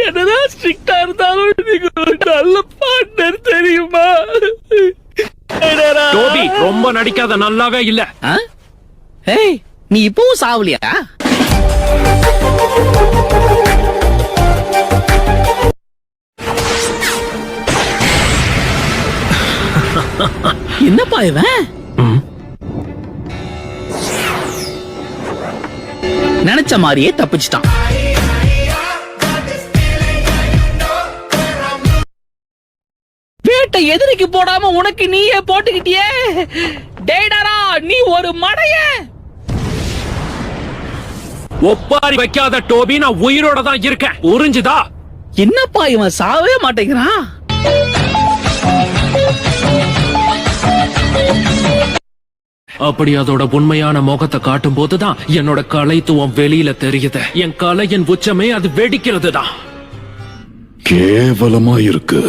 என்னதான் ஸ்ட்ரிக்டா இருந்தாலும் நீங்க ஒரு நல்ல பார்ட்னர் தெரியுமா? டோபி ரொம்ப நடிக்காத, நல்லாவே இல்ல. ஏய், நீ இப்பவும் சாவலியா? என்னப்பா இவன்? நினைச்ச மாதிரியே தப்பிச்சிட்டான். வேட்டை எதிரிக்கு போடாம உனக்கு நீயே போட்டுக்கிட்டியே. டேடரா, நீ ஒரு மடைய. ஒப்பாரி வைக்காத டோபி, நான் உயிரோட தான் இருக்கேன், புரிஞ்சுதா? என்னப்பா இவன் சாவே மாட்டேங்கிறான்? அப்படி அதோட உண்மையான முகத்தை காட்டும் போதுதான் என்னோட கலைத்துவம் வெளியில தெரியுது. என் கலையின் உச்சமே அது வெடிக்கிறது தான். கேவலமா இருக்கு.